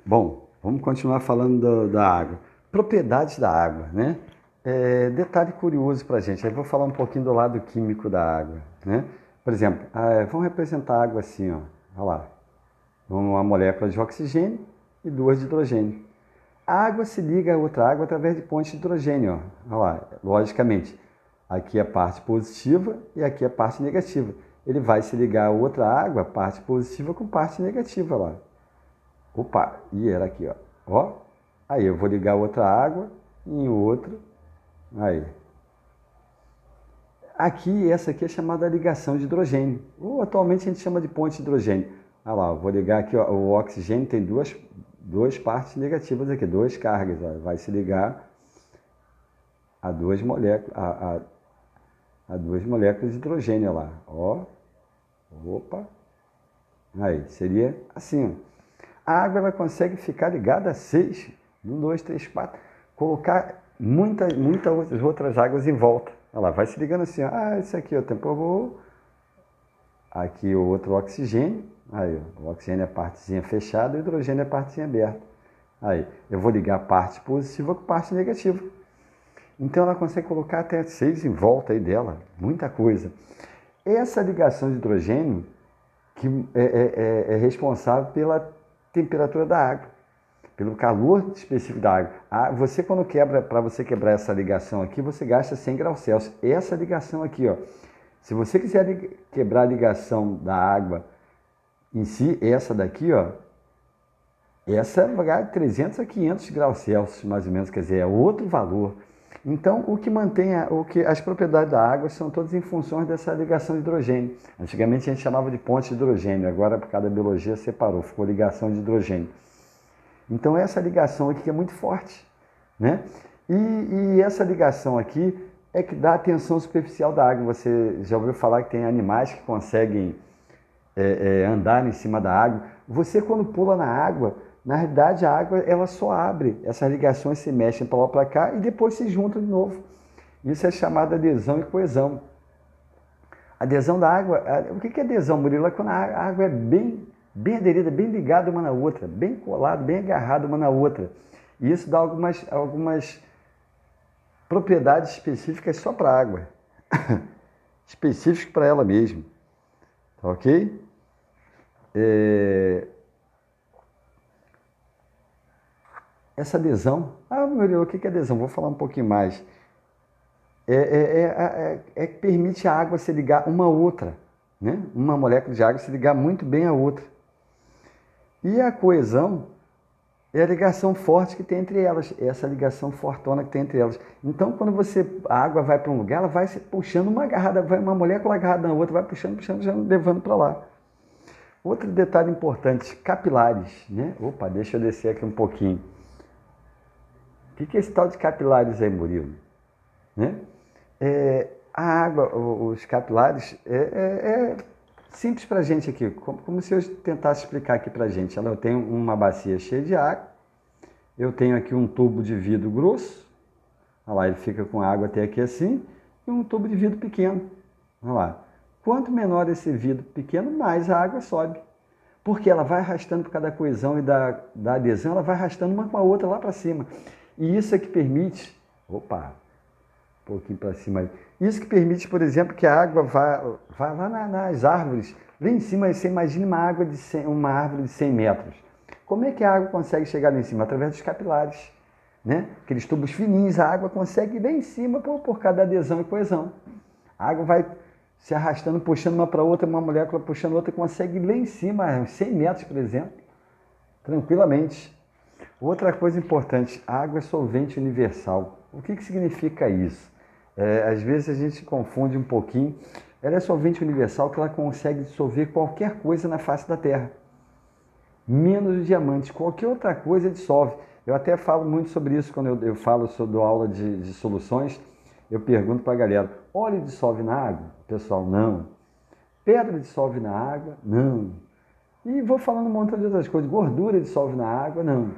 Bom, vamos continuar falando da água. Propriedades da água, né? Detalhe curioso para a gente. Aí vou falar um pouquinho do lado químico da água, né? Por exemplo, vamos representar a água assim, ó. Olha lá. Uma molécula de oxigênio e duas de hidrogênio. A água se liga a outra água através de pontes de hidrogênio, ó. Olha lá, logicamente. Aqui é a parte positiva e aqui é a parte negativa. Ele vai se ligar a outra água, parte positiva com parte negativa lá. Opa, e era aqui, ó. Ó, aí eu vou ligar outra água em outro. Aí. Aqui, essa aqui é chamada ligação de hidrogênio. Ou atualmente a gente chama de ponte de hidrogênio. Olha lá, eu vou ligar aqui, ó, o oxigênio tem duas partes negativas aqui, duas cargas. Ó, vai se ligar a duas moléculas, a duas moléculas de hidrogênio lá. Ó, opa. Aí, seria assim, ó. A água ela consegue ficar ligada a 6, 1, 2, 3, 4, colocar muitas outras águas em volta. Ela vai se ligando assim, ó. Esse aqui é o tempo, aqui o outro oxigênio, aí o oxigênio é a partezinha fechada e o hidrogênio é a partezinha aberta. Aí eu vou ligar a parte positiva com a parte negativa. Então ela consegue colocar até 6 em volta aí dela, muita coisa. Essa ligação de hidrogênio que é responsável pela temperatura da água, pelo calor específico da água. Você quando quebra, para você quebrar essa ligação aqui, você gasta 100 graus Celsius. Essa ligação aqui, ó, se você quiser quebrar a ligação da água em si, essa daqui, ó, essa vai de 300 a 500 graus Celsius, mais ou menos, quer dizer, é outro valor. Então, o que mantém, as propriedades da água são todas em função dessa ligação de hidrogênio. Antigamente a gente chamava de ponte de hidrogênio, agora por causa da biologia separou, ficou ligação de hidrogênio. Então, essa ligação aqui é muito forte, né? E essa ligação aqui é que dá a tensão superficial da água. Você já ouviu falar que tem animais que conseguem andar em cima da água? Você, quando pula na água, na realidade a água ela só abre, essas ligações se mexem para lá para cá e depois se juntam de novo. Isso é chamado adesão e coesão. Adesão da água, o que é adesão, Murilo? É quando a água é bem aderida, bem ligada uma na outra, bem colada, bem agarrada uma na outra. E isso dá algumas propriedades específicas só para a água, específicas para ela mesmo, tá ok? Essa adesão, Murilo, o que é adesão? Vou falar um pouquinho mais. Que permite a água se ligar uma a outra, né? Uma molécula de água se ligar muito bem a outra. E a coesão é a ligação forte que tem entre elas, essa ligação fortona que tem entre elas. Então, quando a água vai para um lugar, ela vai se puxando uma molécula agarrada na outra, vai puxando, levando para lá. Outro detalhe importante, capilares, né? Opa, deixa eu descer aqui um pouquinho. O que é esse tal de capilares aí, Murilo? Né? A água, os capilares, simples para a gente aqui, como se eu tentasse explicar aqui para a gente. Eu tenho uma bacia cheia de água, eu tenho aqui um tubo de vidro grosso, olha lá, ele fica com água até aqui assim, e um tubo de vidro pequeno. Olha lá. Quanto menor esse vidro pequeno, mais a água sobe. Porque ela vai arrastando por causa da coesão e da adesão, ela vai arrastando uma com a outra lá para cima. E isso é que permite... Opa! Um pouquinho para cima aí. Isso que permite, por exemplo, que a água vá lá nas árvores. Lá em cima, você imagina uma árvore de 100 metros. Como é que a água consegue chegar lá em cima? Através dos capilares. Né? Aqueles tubos fininhos, a água consegue ir lá em cima por causa da adesão e coesão. A água vai se arrastando, puxando uma para outra, uma molécula puxando outra, consegue ir lá em cima, uns 100 metros, por exemplo, tranquilamente. Outra coisa importante, a água é solvente universal. O que significa isso? Às vezes a gente confunde um pouquinho. Ela é solvente universal que ela consegue dissolver qualquer coisa na face da Terra, menos o diamante. Qualquer outra coisa dissolve. Eu até falo muito sobre isso quando eu falo sobre aula de soluções. Eu pergunto para a galera, óleo dissolve na água? Pessoal, não. Pedra dissolve na água? Não. E vou falando um montão de outras coisas. Gordura dissolve na água? Não.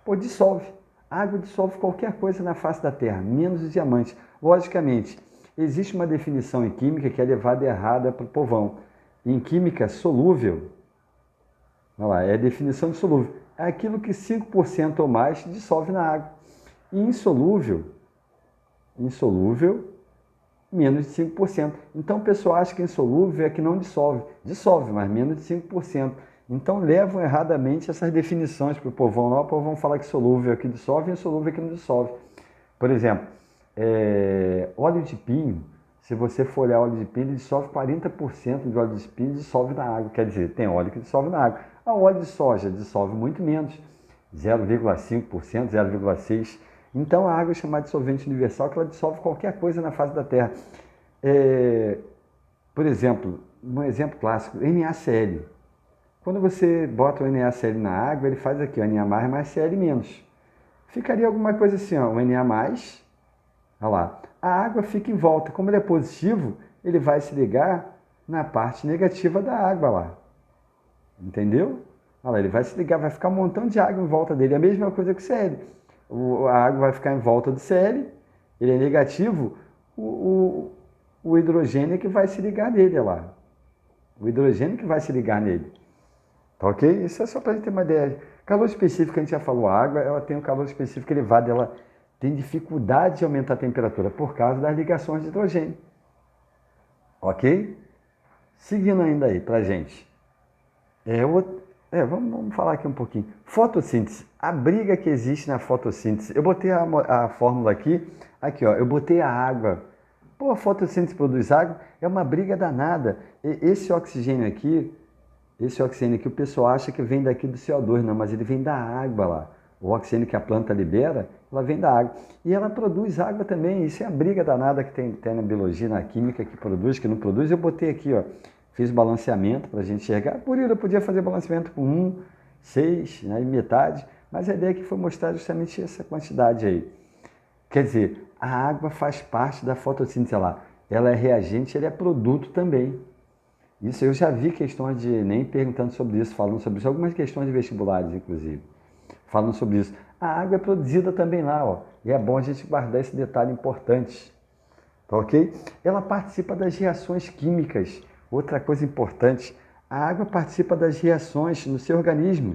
Pô, dissolve. A água dissolve qualquer coisa na face da Terra, menos os diamantes. Logicamente, existe uma definição em química que é levada errada para o povão. Em química, solúvel, olha lá, é a definição de solúvel. é aquilo que 5% ou mais dissolve na água. E insolúvel, menos de 5%. Então o pessoal acha que insolúvel é que não dissolve. Dissolve, mas menos de 5%. Então levam erradamente essas definições para o povão lá. O povão fala que solúvel é que dissolve e insolúvel é que não dissolve. Por exemplo, óleo de pinho, se você for olhar óleo de pinho, ele dissolve 40% de óleo de pinho dissolve na água. Quer dizer, tem óleo que dissolve na água. A óleo de soja dissolve muito menos, 0,5%, 0,6%. Então a água é chamada de solvente universal, que ela dissolve qualquer coisa na face da Terra. Por exemplo, um exemplo clássico, NaCl. Quando você bota o NaCl na água, ele faz aqui, o Na mais Cl menos. Ficaria alguma coisa assim, ó, o Na mais, olha lá. A água fica em volta. Como ele é positivo, ele vai se ligar na parte negativa da água lá. Entendeu? Olha lá, ele vai se ligar, vai ficar um montão de água em volta dele. É a mesma coisa que o Cl. A água vai ficar em volta do Cl, ele é negativo, o hidrogênio é que vai se ligar nele, olha lá. O hidrogênio que vai se ligar nele. Tá ok? Isso é só para a gente ter uma ideia. Calor específico, a gente já falou, a água, ela tem um calor específico elevado, ela tem dificuldade de aumentar a temperatura por causa das ligações de hidrogênio. Ok? Seguindo ainda aí pra gente. Vamos falar aqui um pouquinho. Fotossíntese. A briga que existe na fotossíntese. Eu botei a fórmula aqui, ó, eu botei a água. Pô, a fotossíntese produz água, é uma briga danada. Esse oxigênio aqui, o pessoal acha que vem daqui do CO2, não, mas ele vem da água lá. O oxigênio que a planta libera, ela vem da água. E ela produz água também. Isso é a briga danada que tem na biologia, na química, que produz, que não produz. Eu botei aqui, ó, fiz balanceamento para a gente enxergar. Por isso eu podia fazer balanceamento com 1, 6, né, metade. Mas a ideia aqui foi mostrar justamente essa quantidade aí. Quer dizer, a água faz parte da fotossíntese lá. Ela é reagente, ela é produto também. Isso eu já vi questões de Enem perguntando sobre isso, falando sobre isso. Algumas questões de vestibulares, inclusive, falando sobre isso. A água é produzida também lá, ó. E é bom a gente guardar esse detalhe importante. Tá ok? Ela participa das reações químicas. Outra coisa importante, a água participa das reações no seu organismo.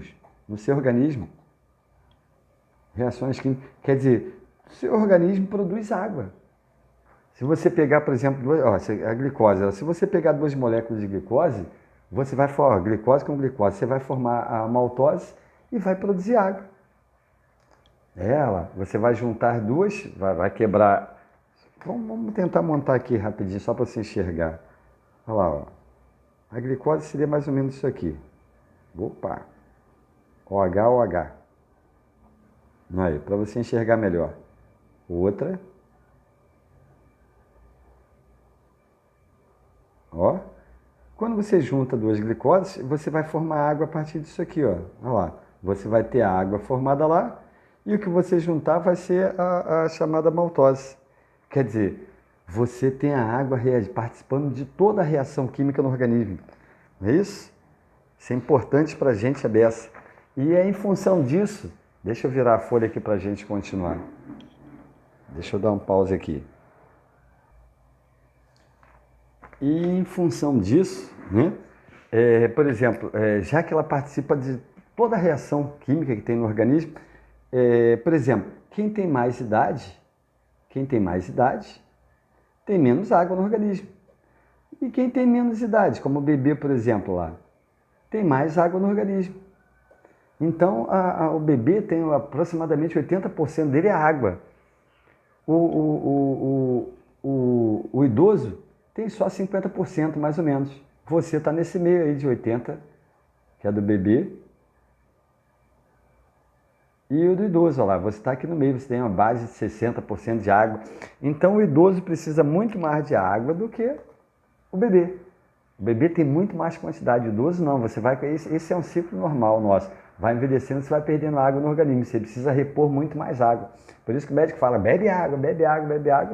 Reações químicas. Quer dizer, o seu organismo produz água. Se você pegar, por exemplo, a glicose, se você pegar 2 moléculas de glicose, você vai formar glicose com glicose, você vai formar a maltose e vai produzir água. Você vai juntar duas, vai quebrar. Vamos tentar montar aqui rapidinho, só para você enxergar. Olha lá, ó. A glicose seria mais ou menos isso aqui. Opa! OH. Aí, para você enxergar melhor. Outra. Ó. Quando você junta 2 glicoses, você vai formar água a partir disso aqui, ó. Olha lá. Você vai ter a água formada lá e o que você juntar vai ser a chamada maltose. Quer dizer, você tem a água participando de toda a reação química no organismo. Não é isso? Isso é importante para a gente, a beça. E é em função disso, deixa eu virar a folha aqui para a gente continuar. Deixa eu dar um pause aqui. E em função disso, né, por exemplo, já que ela participa de toda a reação química que tem no organismo, por exemplo, quem tem mais idade tem menos água no organismo. E quem tem menos idade, como o bebê, por exemplo, lá, tem mais água no organismo. Então, o bebê tem aproximadamente 80% dele é água. O idoso tem só 50%, mais ou menos. Você está nesse meio aí de 80%, que é do bebê, e o do idoso, olha lá, você está aqui no meio, você tem uma base de 60% de água. Então, o idoso precisa muito mais de água do que o bebê. O bebê tem muito mais quantidade, o idoso não. Esse é um ciclo normal nosso. Vai envelhecendo, você vai perdendo água no organismo, você precisa repor muito mais água. Por isso que o médico fala, bebe água,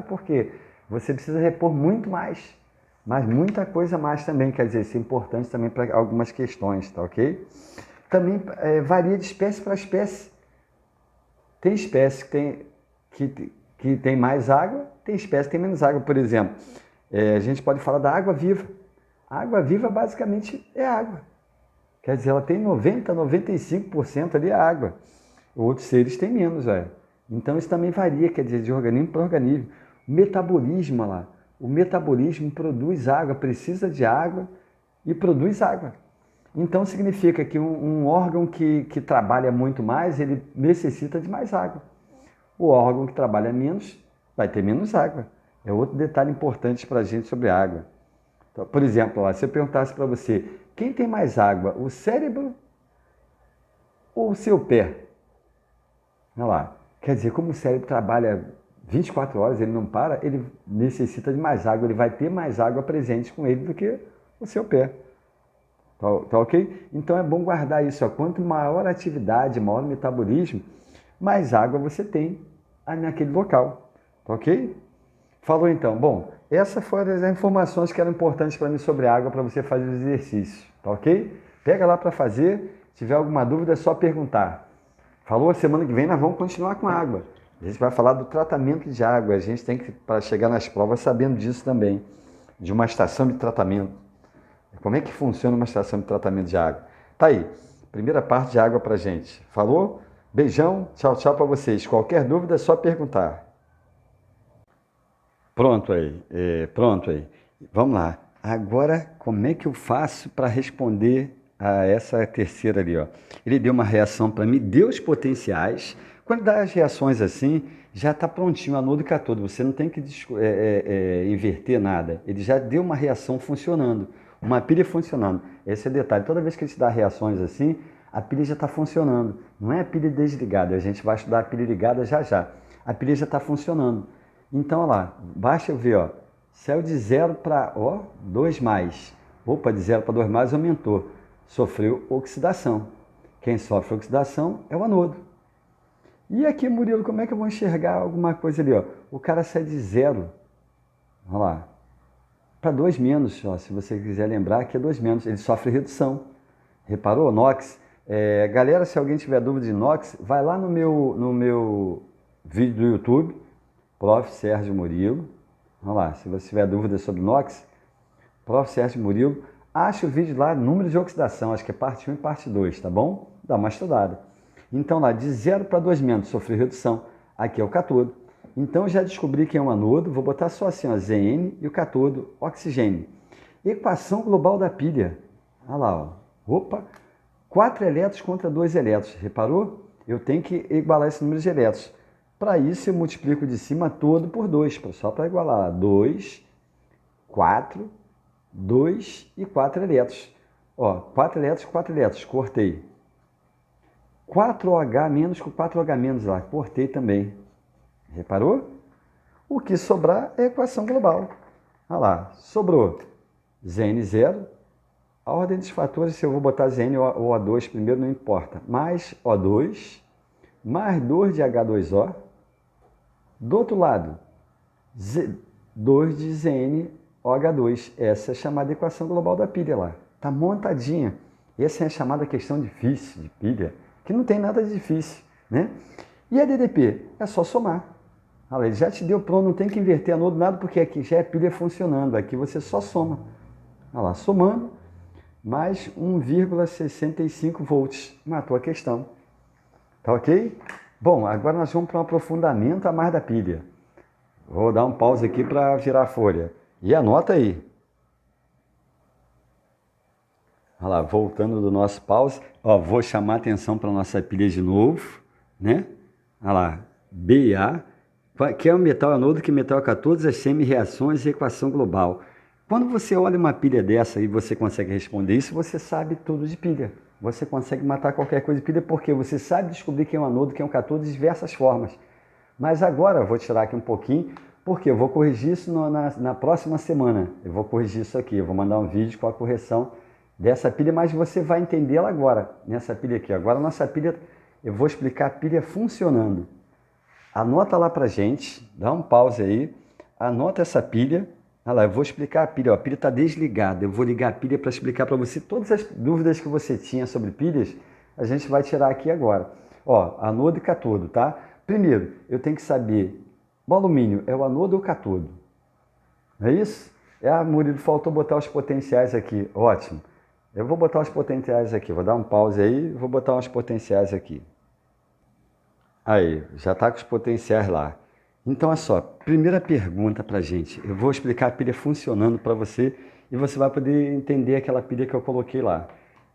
porque você precisa repor muito mais. Mas muita coisa mais também, quer dizer, isso é importante também para algumas questões, tá ok? Também varia de espécie para espécie. Tem espécie que tem mais água, tem espécie que tem menos água. Por exemplo, a gente pode falar da água viva. A água viva basicamente é água. Quer dizer, ela tem 90, 95% ali água. Outros seres têm menos, velho. Então isso também varia, quer dizer, de organismo para organismo. O metabolismo lá, o metabolismo produz água, precisa de água e produz água. Então significa que um órgão que trabalha muito mais, ele necessita de mais água. O órgão que trabalha menos vai ter menos água. É outro detalhe importante para a gente sobre água. Então, por exemplo, lá, se eu perguntasse para você, quem tem mais água, o cérebro ou o seu pé? Olha lá. Quer dizer, como o cérebro trabalha 24 horas, ele não para, ele necessita de mais água, ele vai ter mais água presente com ele do que o seu pé. Tá ok? Então é bom guardar isso. Ó. Quanto maior a atividade, maior o metabolismo, mais água você tem naquele local. Tá ok? Falou então. Bom, essas foram as informações que eram importantes para mim sobre água para você fazer os exercícios. Tá ok? Pega lá para fazer. Se tiver alguma dúvida, é só perguntar. Falou? Semana que vem nós vamos continuar com água. A gente vai falar do tratamento de água. A gente tem que, para chegar nas provas, sabendo disso também. De uma estação de tratamento. Como é que funciona uma estação de tratamento de água? Tá aí. Primeira parte de água pra gente. Falou? Beijão. Tchau, tchau para vocês. Qualquer dúvida é só perguntar. Pronto aí. Pronto aí. Vamos lá. Agora, como é que eu faço para responder a essa terceira ali, ó? Ele deu uma reação para mim, deu os potenciais. Quando dá as reações assim, já está prontinho, anodo e catodo. Você não tem que inverter nada. Ele já deu uma reação funcionando. Uma pilha funcionando. Esse é o detalhe. Toda vez que a gente dá reações assim, a pilha já está funcionando. Não é a pilha desligada. A gente vai estudar a pilha ligada já já. A pilha já está funcionando. Então, olha lá. Basta eu ver, ó. Saiu de 0 para 2 mais. Opa, de 0 para 2 mais aumentou. Sofreu oxidação. Quem sofre oxidação é o anodo. E aqui, Murilo, como é que eu vou enxergar alguma coisa ali? Ó? O cara sai de 0. Olha lá. Para 2 menos, ó, se você quiser lembrar que é 2 menos, ele sofre redução. Reparou? NOx. Galera, se alguém tiver dúvida de NOx, vai lá no meu vídeo do YouTube, Prof. Sérgio Murilo. Olha lá, se você tiver dúvida sobre NOx, Prof. Sérgio Murilo, acha o vídeo lá, número de oxidação, acho que é parte 1 e parte 2, tá bom? Dá uma estudada. Então lá, de 0 para 2 menos, sofreu redução. Aqui é o catodo. Então, eu já descobri que é um anodo, vou botar só assim, ó, Zn e o catodo, oxigênio. Equação global da pilha. Olha lá, ó. Opa, 4 elétrons contra 2 elétrons. Reparou? Eu tenho que igualar esse número de elétrons. Para isso, eu multiplico de cima todo por 2, só para igualar. 2, 4, 2 e 4 elétrons. Ó, 4 elétrons, 4 elétrons, cortei. 4OH menos com 4OH menos lá, cortei também. Reparou? O que sobrar é a equação global. Olha lá, sobrou Zn0. A ordem dos fatores, se eu vou botar Zn ou O2 primeiro, não importa. Mais O2, mais 2 de H2O. Do outro lado, 2 de ZnOH2. Essa é a chamada equação global da pilha lá. Está montadinha. Essa é a chamada questão difícil de pilha, que não tem nada de difícil, né? E a DDP? É só somar. Olha, ele já te deu pronto, não tem que inverter anodo nada, porque aqui já é pilha funcionando. Aqui você só soma. Olha lá, somando, mais 1,65 volts. Matou a questão. Tá ok? Bom, agora nós vamos para um aprofundamento a mais da pilha. Vou dar um pause aqui para virar a folha. E anota aí. Olha lá, voltando do nosso pause. Ó, vou chamar a atenção para a nossa pilha de novo, né? Olha lá, Ba, que é o metal anodo, que metal é 14, as semi-reações e equação global. Quando você olha uma pilha dessa e você consegue responder isso, você sabe tudo de pilha. Você consegue matar qualquer coisa de pilha porque você sabe descobrir que é um anodo, que é um cátodo de diversas formas. Mas agora eu vou tirar aqui um pouquinho, porque eu vou corrigir isso na próxima semana. Eu vou corrigir isso aqui, eu vou mandar um vídeo com a correção dessa pilha, mas você vai entendê-la agora, nessa pilha aqui. Agora a nossa pilha, eu vou explicar a pilha funcionando. Anota lá pra gente, dá um pause aí, anota essa pilha. Olha lá, eu vou explicar a pilha. Ó, a pilha está desligada. Eu vou ligar a pilha para explicar para você todas as dúvidas que você tinha sobre pilhas. A gente vai tirar aqui agora. Ó, anodo e catodo, tá? Primeiro, eu tenho que saber, o alumínio é o anodo ou o catodo? Não é isso? Murilo, faltou botar os potenciais aqui. Ótimo. Eu vou botar os potenciais aqui, vou dar um pause aí, vou botar uns potenciais aqui. Aí, já está com os potenciais lá. Então, olha só, primeira pergunta para a gente. Eu vou explicar a pilha funcionando para você e você vai poder entender aquela pilha que eu coloquei lá.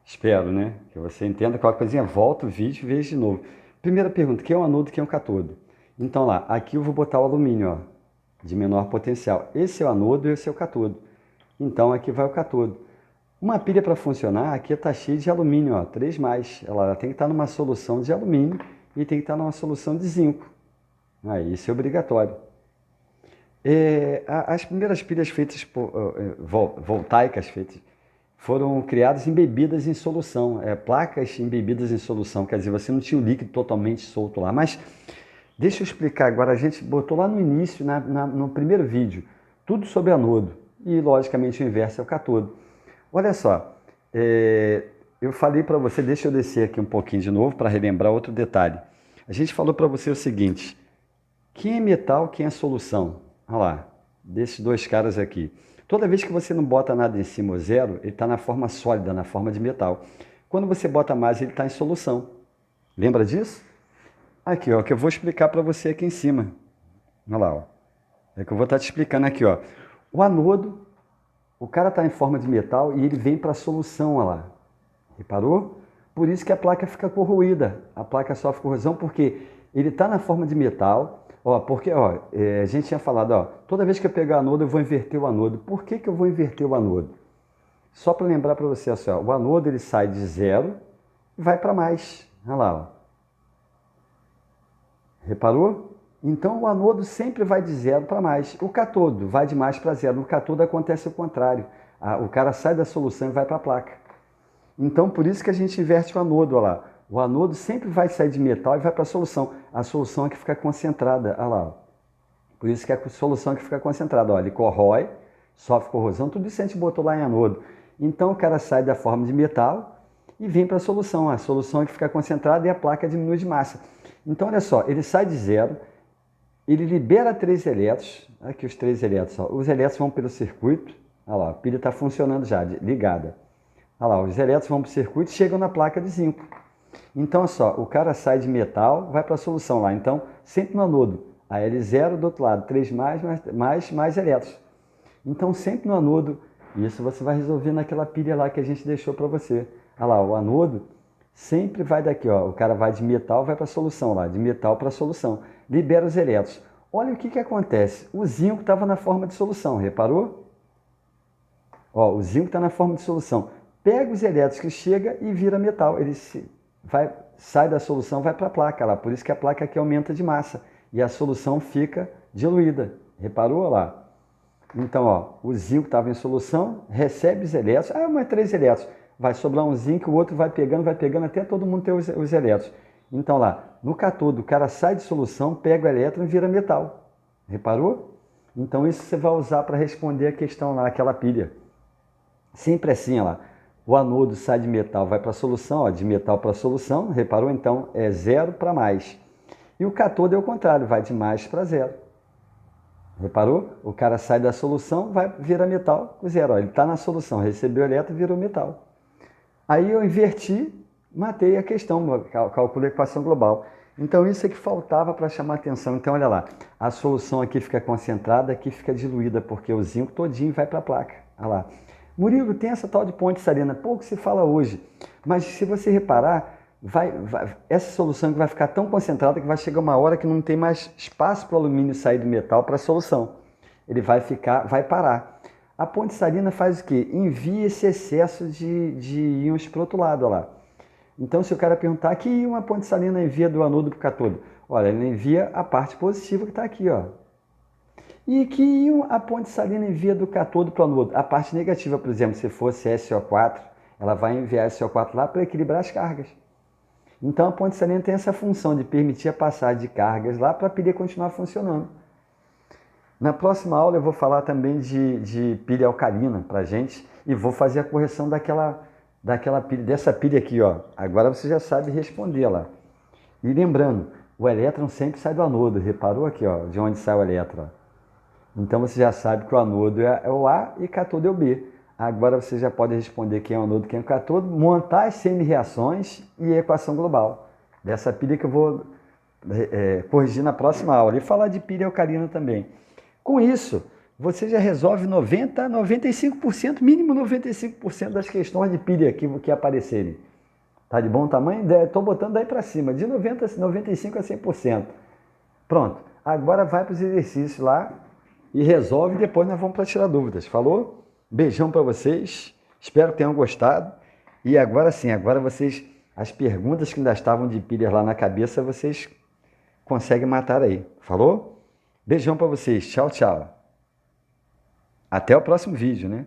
Espero, né? Que você entenda qualquer coisinha, volta o vídeo e veja de novo. Primeira pergunta, quem é o anodo e quem é o cátodo? Então lá, aqui eu vou botar o alumínio, ó, de menor potencial. Esse é o anodo e esse é o cátodo. Então aqui vai o cátodo. Uma pilha para funcionar, aqui está cheia de alumínio, ó, 3+. Ela tem que estar numa solução de alumínio e tem que estar numa solução de zinco. Isso é obrigatório. As primeiras pilhas feitas voltaicas foram criadas embebidas em solução, placas embebidas em solução, quer dizer, você não tinha o líquido totalmente solto lá. Mas deixa eu explicar agora, a gente botou lá no início, no primeiro vídeo, tudo sobre anodo e logicamente o inverso é o cátodo. Olha só, eu falei para você, deixa eu descer aqui um pouquinho de novo para relembrar outro detalhe. A gente falou para você o seguinte, quem é metal, quem é solução? Olha lá, desses dois caras aqui. Toda vez que você não bota nada em cima ou zero, ele está na forma sólida, na forma de metal. Quando você bota mais, ele está em solução. Lembra disso? Aqui, ó, que eu vou explicar para você aqui em cima. Olha lá, ó. É que eu vou estar te explicando aqui, ó. O anodo, o cara está em forma de metal e ele vem para a solução, olha lá. Reparou? Por isso que a placa fica corroída. A placa sofre corrosão porque ele está na forma de metal. Ó, porque ó, a gente tinha falado, ó, toda vez que eu pegar o anodo, eu vou inverter o anodo. Por que eu vou inverter o anodo? Só para lembrar para você, assim, ó, o anodo ele sai de zero e vai para mais. Olha lá, ó. Reparou? Então o anodo sempre vai de zero para mais. O cátodo vai de mais para zero. No cátodo acontece o contrário. O cara sai da solução e vai para a placa. Então por isso que a gente inverte o anodo, olha lá. O anodo sempre vai sair de metal e vai para a solução. A solução é que fica concentrada. Olha lá. Por isso que é a solução é que fica concentrada. Olha, ele corrói, sofre corrosão, tudo isso a gente botou lá em anodo. Então o cara sai da forma de metal e vem para a solução. A solução é que fica concentrada e a placa diminui de massa. Então olha só, ele sai de zero, ele libera 3 elétrons. Aqui os 3 elétrons. Ó. Os elétrons vão pelo circuito. Olha lá, a pilha está funcionando já, ligada. Olha lá, os elétrons vão para o circuito e chegam na placa de zinco. Então, olha só, o cara sai de metal, vai para a solução lá. Então, sempre no anodo, a L0 do outro lado, 3 mais elétrons. Então, sempre no anodo, isso você vai resolver naquela pilha lá que a gente deixou para você. Olha lá, o anodo sempre vai daqui, ó. O cara vai de metal, vai para a solução lá, de metal para a solução. Libera os elétrons. Olha o que acontece. O zinco estava na forma de solução, reparou? Ó, o zinco está na forma de solução. Pega os elétrons que chega e vira metal. Ele sai da solução, vai para a placa lá. Por isso que a placa aqui aumenta de massa. E a solução fica diluída. Reparou lá? Então, ó, o zinco estava em solução, recebe os elétrons. Mas 3 elétrons. Vai sobrar um zinco, o outro vai pegando até todo mundo ter os elétrons. Então lá, no cátodo, o cara sai de solução, pega o elétron e vira metal. Reparou? Então isso você vai usar para responder a questão lá, aquela pilha. Sempre assim, ó lá. O anodo sai de metal, vai para a solução, ó, de metal para a solução, reparou? Então é zero para mais. E o cátodo é o contrário, vai de mais para zero. Reparou? O cara sai da solução, vira metal, zero. Ó, ele está na solução, recebeu o elétron e virou metal. Aí eu inverti, matei a questão, calculei a equação global. Então isso é que faltava para chamar atenção. Então olha lá, a solução aqui fica concentrada, aqui fica diluída, porque o zinco todinho vai para a placa. Olha lá. Murilo, tem essa tal de ponte salina, pouco se fala hoje, mas se você reparar, essa solução vai ficar tão concentrada que vai chegar uma hora que não tem mais espaço para o alumínio sair do metal para a solução. Ele vai parar. A ponte salina faz o quê? Envia esse excesso de íons para o outro lado, olha lá. Então, se o cara perguntar, que íon a ponte salina envia do anodo para o cátodo? Olha, ele envia a parte positiva que está aqui, ó. E que íon a ponte salina envia do cátodo para o anodo? A parte negativa, por exemplo, se fosse SO4, ela vai enviar SO4 lá para equilibrar as cargas. Então, a ponte salina tem essa função de permitir a passagem de cargas lá para a pilha continuar funcionando. Na próxima aula eu vou falar também de pilha alcalina para a gente e vou fazer a correção daquela pilha, dessa pilha aqui, ó. Agora você já sabe responder lá. E lembrando, o elétron sempre sai do anodo, reparou aqui, ó, de onde sai o elétron. Então você já sabe que o anodo é o A e cátodo é o B. Agora você já pode responder quem é o nodo, quem é o cátodo, montar as semi-reações e a equação global. Dessa pilha que eu vou corrigir na próxima aula. E falar de pilha alcalina também. Com isso, você já resolve 90%, 95%, mínimo 95% das questões de pilha que aparecerem. Tá de bom tamanho? Estou botando daí para cima, de 95% a 100%. Pronto. Agora vai para os exercícios lá e resolve. Depois nós vamos para tirar dúvidas. Falou? Beijão para vocês. Espero que tenham gostado. E agora sim, agora vocês, as perguntas que ainda estavam de pilha lá na cabeça, vocês conseguem matar aí. Falou? Beijão para vocês. Tchau, tchau. Até o próximo vídeo, né?